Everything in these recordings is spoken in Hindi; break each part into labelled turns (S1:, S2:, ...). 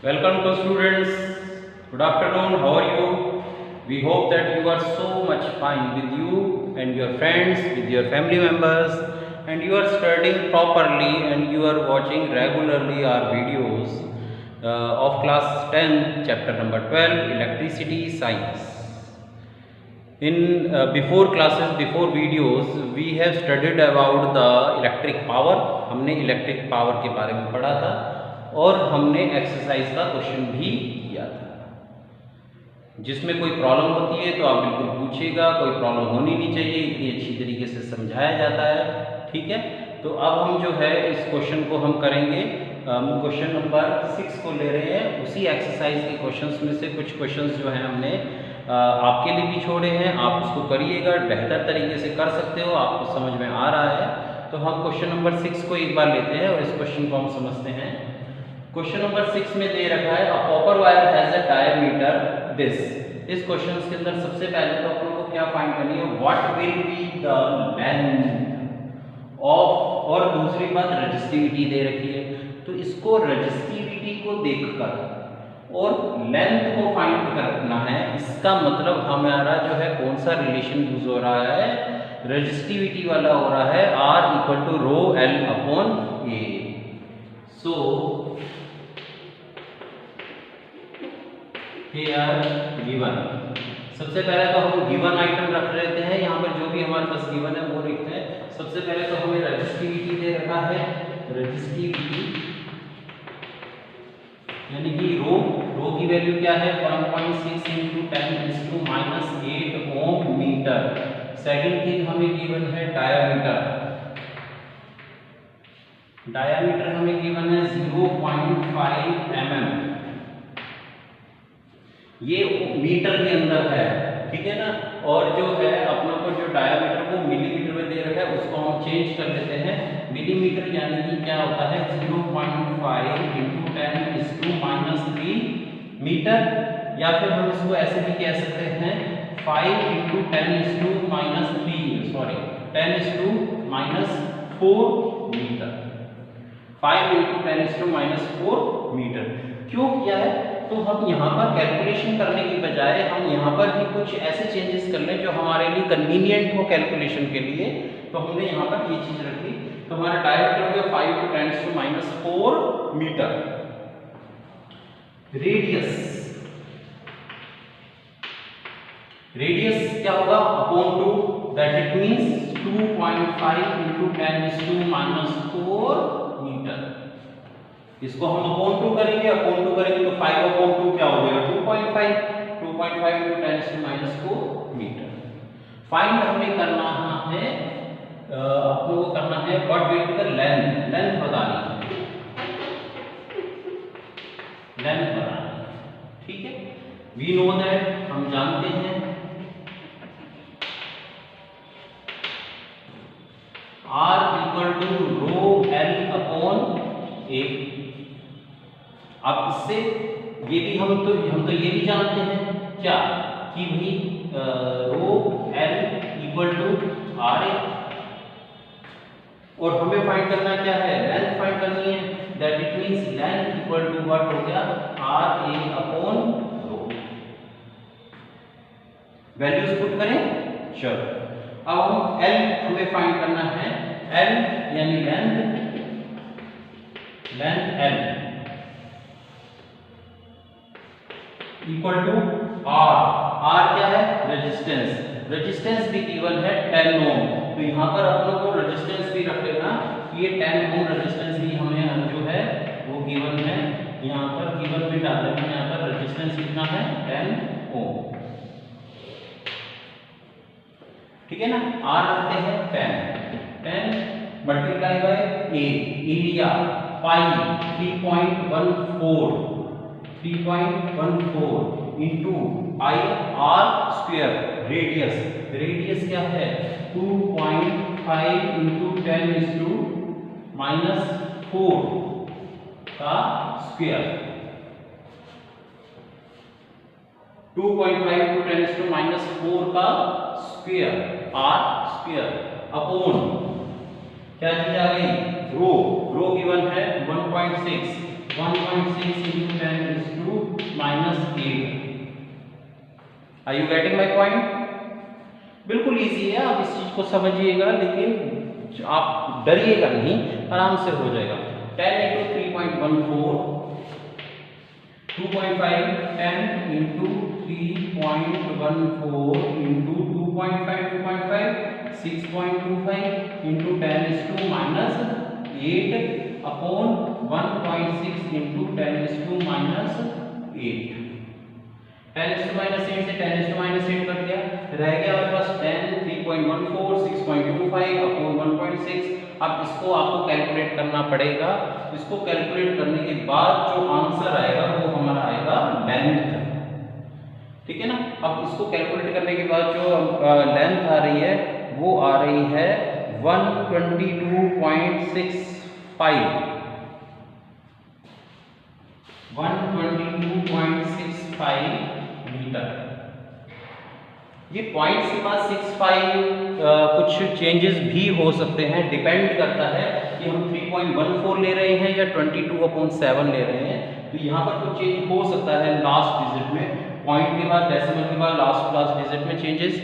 S1: Welcome to students. Good afternoon. How are you? We hope that you are so much fine with you and your friends, with your family members, and you are studying properly and you are watching regularly our videos of class 10, chapter number 12, electricity science. In before classes, before videos, we have studied about the electric power. हमने इलेक्ट्रिक पावर के बारे में पढ़ा था और हमने एक्सरसाइज का क्वेश्चन भी किया था। जिसमें कोई प्रॉब्लम होती है तो आप बिल्कुल पूछिएगा, कोई प्रॉब्लम होनी नहीं चाहिए, इतनी अच्छी तरीके से समझाया जाता है। ठीक है, तो अब हम जो है इस क्वेश्चन को हम करेंगे, क्वेश्चन नंबर 6 को ले रहे हैं। उसी एक्सरसाइज के क्वेश्चंस में से कुछ क्वेश्चंस जो हैं हमने आपके लिए भी छोड़े हैं। आप उसको करिएगा, बेहतर तरीके से कर सकते हो, आपको समझ में आ रहा है। तो हम क्वेश्चन नंबर 6 को एक बार लेते हैं और इस क्वेश्चन को हम समझते हैं। क्वेश्चन नंबर 6 में दे रखा है a copper wire has a diameter this. इस क्वेश्चन के अंदर सबसे पहले तो अपन को क्या फाइंड करनी है, what will be the length of, और दूसरी बात रेजिस्टिविटी दे रखी है। तो इसको रेजिस्टिविटी को देखकर और लेंथ को फाइंड करना है। इसका मतलब हमारा जो है कौन सा रिलेशन यूज हो रहा है, रेजिस्टिविटी वाला हो रहा है, R equal to rho L upon A। So here given, सबसे पहले तो हम गिवन आइटम रख लेते हैं। यहाँ पर जो भी हमारे पास गिवन है वो लिखते हैं। सबसे पहले तो हमें रेजिस्टिविटी दे रखा है, रेजिस्टिविटी यानी कि रो की वैल्यू क्या है, 1.6 इंटू 10⁻⁸ ओम मीटर। सेकंड थिंग हमें गिवन है डायामीटर हमें गिवन है 0.5 mm। ये मीटर के अंदर है, ठीक है ना। और जो है अपनों को जो डायामीटर को मिलीमीटर में दे रखा है उसको हम चेंज कर लेते हैं मिलीमीटर, यानी कि क्या होता है 0.5 इंटू 10⁻³ मीटर। या फिर हम इसको ऐसे भी कह सकते हैं 5 इंटू 10⁻4 मीटर। 5 इंटू 10⁻4 मीटर क्यों किया है, तो हम यहाँ पर कैलकुलेशन करने की बजाय हम यहाँ पर भी कुछ ऐसे चेंजेस कर लें जो हमारे लिए कन्वीनियंट हो कैलकुलेशन के लिए। तो हमने यहाँ पर ये चीज रखी, तो हमारा डायमीटर हो गया 5 टू 10⁻4 मीटर। रेडियस क्या होगा, upon 2, that it means 2.5 into 10⁻4 metre. इसको हम अपॉन 2 करेंगे तो 5/2 क्या हो जाएगा 2.5 इंटू 10⁻4 मीटर। फाइंड हमें करना है, आपको करना है what will be the length बतानी है, ठीक है। वी नो दैट, हम जानते हैं R equal to rho L upon A। अब इससे ये भी हम तो ये भी जानते हैं क्या कि भाई रो L इक्वल टू RA, और हमें फाइंड करना क्या है, लेंथ फाइंड करनी है। That it means length equal to what हो गया RA upon rho. Values put करें, चलो। अब हम L हमें फाइंड करना है, L यानी length L equal to R क्या है, रेजिस्टेंस भी गिवन है 10 ओम। तो यहाँ पर आप लोग को रेजिस्टेंस भी रख लेना, ये 10 ओम रेजिस्टेंस भी हमें जो है वो गिवन है। यहाँ पर गिवन भी डाल देना, यहाँ पर रेजिस्टेंस कितना है 10 ओम, ठीक है ना। R रखते हैं 10 multiply by A, area pi 3.14 into pi R square. Radius क्या है 2.5 इंटू 10⁻4 का स्क्वायर। 2.5 इंटू 10⁻4 का स्क्वायर, R स्क्वायर अपॉन क्या चीज आ गई, रो गिवन है 1.6 1.6 into 10 is to minus 8। Are you getting my point? बिल्कुल इजी है, आप इस चीज को समझिएगा, लेकिन आप डरिएगा नहीं, आराम से हो जाएगा। 10 into 3.14, 2.5, 10 into 3.14 into 2.5, 6.25 into 10 is to minus 8 upon 1.6 into 10 is to minus 8। 10 is to minus 8 से 10 is to minus 8 कट गया, रह गया हमारे पास 10, 3.14, 6.25 upon 1.6। अब इसको आपको कैलकुलेट करना पड़ेगा। इसको कैलकुलेट करने के बाद जो आंसर आएगा वो हमारा आएगा लेंथ, ठीक है ना। अब इसको कैलकुलेट करने के बाद जो लेंथ आ रही है वो आ रही है 122.65 मीटर। ये पॉइंट के बाद 65 कुछ चेंजेस भी हो सकते हैं, डिपेंड करता है कि हम 3.14 ले रहे हैं या 22/7 ले रहे हैं। तो यहाँ पर कुछ चेंज हो सकता है लास्ट डिजिट में, पॉइंट के बाद डेसिमल के बाद लास्ट डिजिट में चेंजेस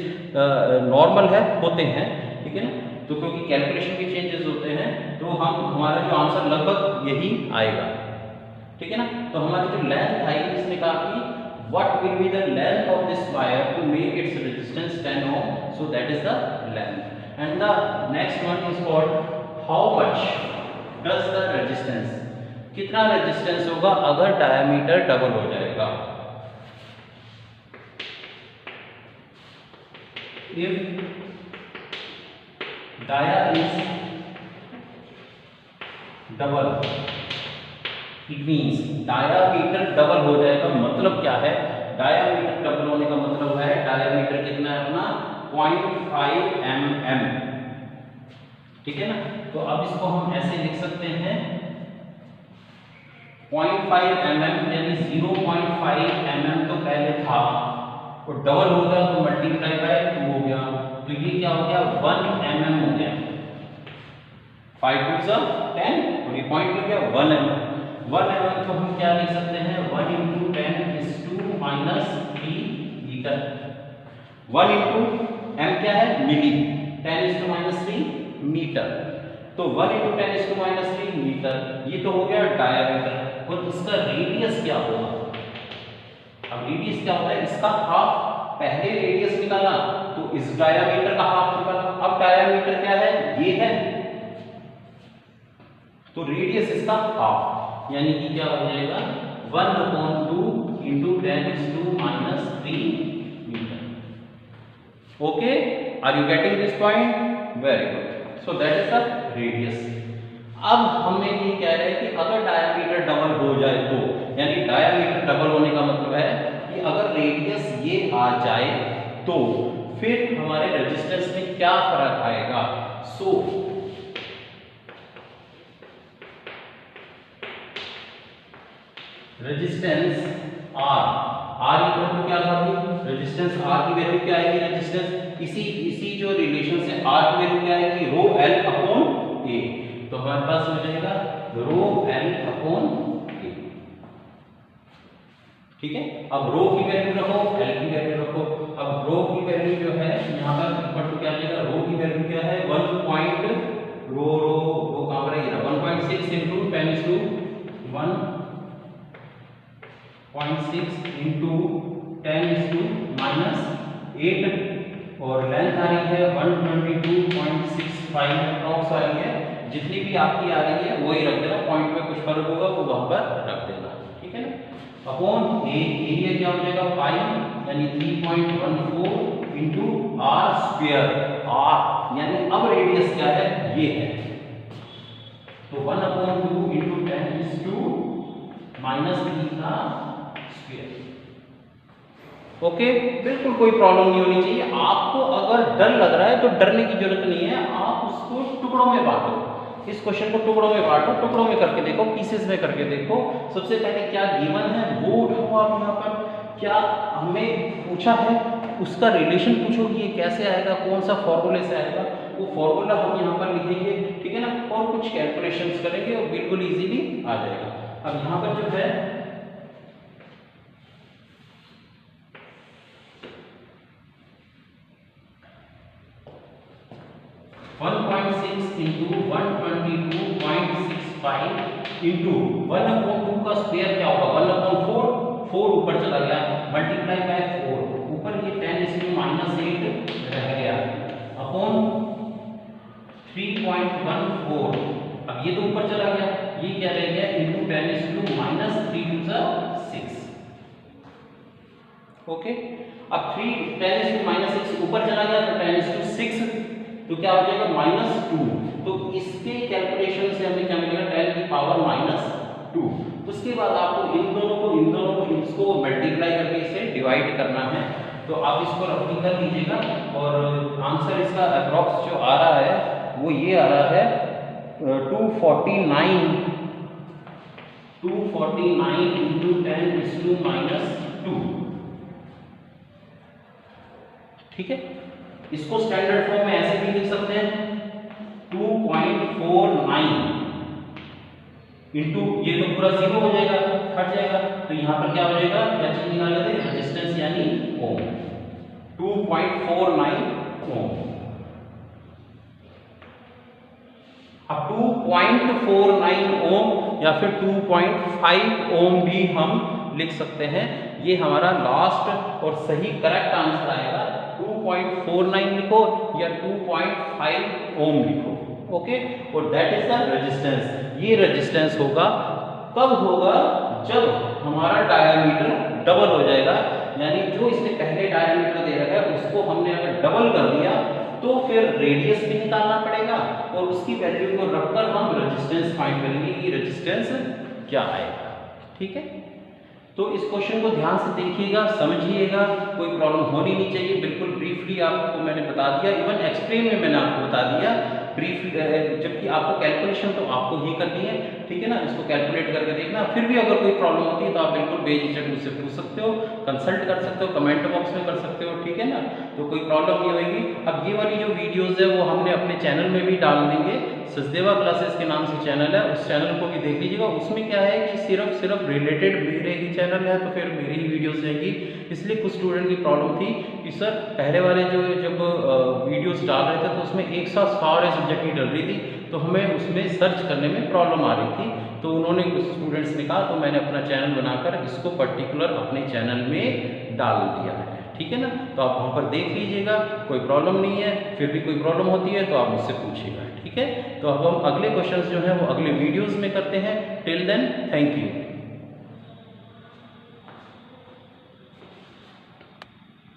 S1: नॉर्मल है, होते हैं, ठीक है ना। तो क्योंकि कैलकुलेशन के चेंजेस होते हैं तो हमारा जो आंसर लगभग यही आएगा, ठीक है ना। तो हमारी जो लेंथ आएगी, इसने कहा कि what will be the length of this wire to make its resistance 10 ohm, so that is the length। and the next one is called how much does the resistance, कितना रेजिस्टेंस होगा अगर डायमीटर डबल हो जाएगा। if dia is double, it means diameter double हो जाएगा। मतलब क्या है, डायामीटर डबल होने का मतलब है डायामीटर कितना है अपना 0.5 mm, ठीक है ना। तो अब इसको हम ऐसे लिख सकते हैं 0.5 mm यानी 0.5 mm तो पहले था, और डबल होगा तो मल्टीप्लाई बाय 2 हो गया, तो ये क्या हो गया 1 mm हो गया। 5 2 10 और ये पॉइंट हो गया 1 mm। 1 mm को हम क्या लिख सकते हैं 1 into 10 is to minus 3 metre. 1 into m क्या है milli, 10 is to minus 3 metre. तो 1 into 10 is to minus 3 metre, ये तो हो गया डायमीटर। और इसका रेडियस क्या होगा, अब रेडियस क्या होता है, इसका हाफ, पहले रेडियस निकाला तो इस डायमीटर का हाफ निकाला। अब डायमीटर क्या है ये है, तो रेडियस इसका हाफ, यानी कि क्या हो जाएगा 1/2 into 10 is to minus 3 metre. Okay, are you getting this point? Very good. So that is the radius. अब हमें ये कह रहे हैं कि अगर डायमीटर डबल हो जाए तो, यानी डायमीटर डबल होने का मतलब है कि अगर रेडियस ये आ जाए तो फिर हमारे रेजिस्टेंस में क्या फर्क आएगा। So resistance R equal to क्या था, रेजिस्टेंस R की वैल्यू क्या आएगी, रेजिस्टेंस इसी जो रिलेशन से R की वैल्यू क्या आएगी ρ L अपॉन A। तो हमारे पास हो जाएगा ρ L अपॉन A, ठीक है। अब ρ की वैल्यू रखो, L की वैल्यू रखो। अब ρ की वैल्यू जो है यहाँ पर इक्वल टू क्या आ जाएगा, ρ की वैल्यू क्या है 1 पॉइंट ρ कहाँ पर है 1.6 into 10 is to 1.6 into 10 is to minus 8, और लेंथ आ रही है 122.65 अप्रॉक्स आ रही है। जितनी भी आपकी आ रही है वही रख देना, पॉइंट में कुछ फर्क होगा वो वहां पर रख देना, ठीक है ना। अपॉन एरिया क्या हो जाएगा पाई, यानी 3.14 into r स्क्वायर। r यानी अब रेडियस क्या है ये है, तो 1/2 into 10 is to minus 3 का स्क्वायर। ओके, बिल्कुल कोई प्रॉब्लम नहीं होनी चाहिए। आपको अगर डर लग रहा है तो डरने की जरूरत नहीं है, आप उसको टुकड़ों में बांटो, इस क्वेश्चन को टुकड़ों में बांटो, टुकड़ों में करके देखो, पीसेस में करके देखो। सबसे पहले क्या गिवन है वो उठाओ आप यहाँ पर, क्या हमें पूछा है उसका रिलेशन पूछो कि ये कैसे आएगा, कौन सा फॉर्मूले से आएगा, वो फॉर्मूला हम यहाँ पर लिखेंगे, ठीक है ना। और कुछ कैलकुलेशंस करेंगे और बिल्कुल इजीली आ जाएगा। अब यहाँ पर जो है 1.6 इंटू 122.65 इंटू 1/2 का स्क्वायर क्या होगा 1/4, 4 ऊपर चला गया, मल्टीप्लाई बाय 4, ऊपर ये 10⁻⁸ रह गया अपॉन 3.14, अब ये तो ऊपर चला गया, ये क्या रह गया इंटू 10⁻³ ओके। अब 10⁻6 ऊपर चला गया तो 10⁶, तो क्या हो जाएगा -2, तो इसके कैलकुलेशन से हमें क्या मिलेगा 10⁻²। तो उसके बाद आपको इन दोनों को इसको मल्टीप्लाई करके इसे डिवाइड करना है, तो आप इसको रफली कर लीजिएगा और आंसर इसका अप्रॉक्स जो आ रहा है वो ये आ रहा है 249 इंटू 10⁻²। ठीक है, इसको स्टैंडर्ड फॉर्म में ऐसे भी लिख सकते हैं 2.49 इंटू, ये तो पूरा 0 हो जाएगा, हट जाएगा, तो यहां पर क्या हो जाएगा, क्या चीज निकाल लेते हैं रेजिस्टेंस यानी ओम, 2.49 ओम। अब 2.49 ओम या फिर 2.5 ओम भी हम लिख सकते हैं, ये हमारा लास्ट और सही करेक्ट आंसर आएगा। 2.49 लिखो या 2.5 ओम लिखो, ओके, और दैट इज द रेजिस्टेंस। ये रेजिस्टेंस होगा कब होगा, जब हमारा डायमीटर डबल हो जाएगा, यानी जो इसने पहले डायमीटर दे रखा है उसको हमने अगर डबल कर दिया तो फिर रेडियस भी निकालना पड़ेगा और उसकी वैल्यू को रखकर हम रेजिस्टेंस फाइंड करेंगे कि रेजिस्टेंस क्या आएगा। ठीक है, तो इस क्वेश्चन को ध्यान से देखिएगा, समझिएगा, कोई प्रॉब्लम होनी नहीं चाहिए, बिल्कुल ब्रीफली आपको मैंने बता दिया, इवन एक्सप्लेन में मैंने आपको बता दिया ब्रीफली, जबकि आपको कैलकुलेशन तो आपको ही करनी है, ठीक है ना, इसको कैलकुलेट करके देखना। फिर भी अगर कोई प्रॉब्लम होती है तो आप बिल्कुल बेझिझक मुझसे पूछ सकते हो, कंसल्ट कर सकते हो, कमेंट बॉक्स में कर सकते हो, ठीक है ना, तो कोई प्रॉब्लम नहीं होगी। अब ये वाली जो वीडियोज़ है वो हमने अपने चैनल में भी डाल देंगे, सचदेवा क्लासेस के नाम से चैनल है, उस चैनल को भी देख लीजिएगा। उसमें क्या है कि सिर्फ रिलेटेड मेरे ही चैनल है तो फिर मेरी ही वीडियोस जाएगी, इसलिए कुछ स्टूडेंट की प्रॉब्लम थी कि सर पहले वाले जब वीडियोस डाल रहे थे तो उसमें एक साथ सारे सब्जेक्ट की डल रही थी, तो हमें उसमें सर्च करने में प्रॉब्लम आ रही थी, तो उन्होंने कुछ स्टूडेंट्स ने कहा, तो मैंने अपना चैनल बनाकर इसको पर्टिकुलर अपने चैनल में डाल दिया है, ठीक है ना, तो आप वहाँ पर देख लीजिएगा, कोई प्रॉब्लम नहीं है। फिर भी कोई प्रॉब्लम होती है तो आप मुझसे पूछिएगा, ठीक है। तो अब हम अगले क्वेश्चंस जो हैं वो अगले वीडियोस में करते हैं। Till then thank you.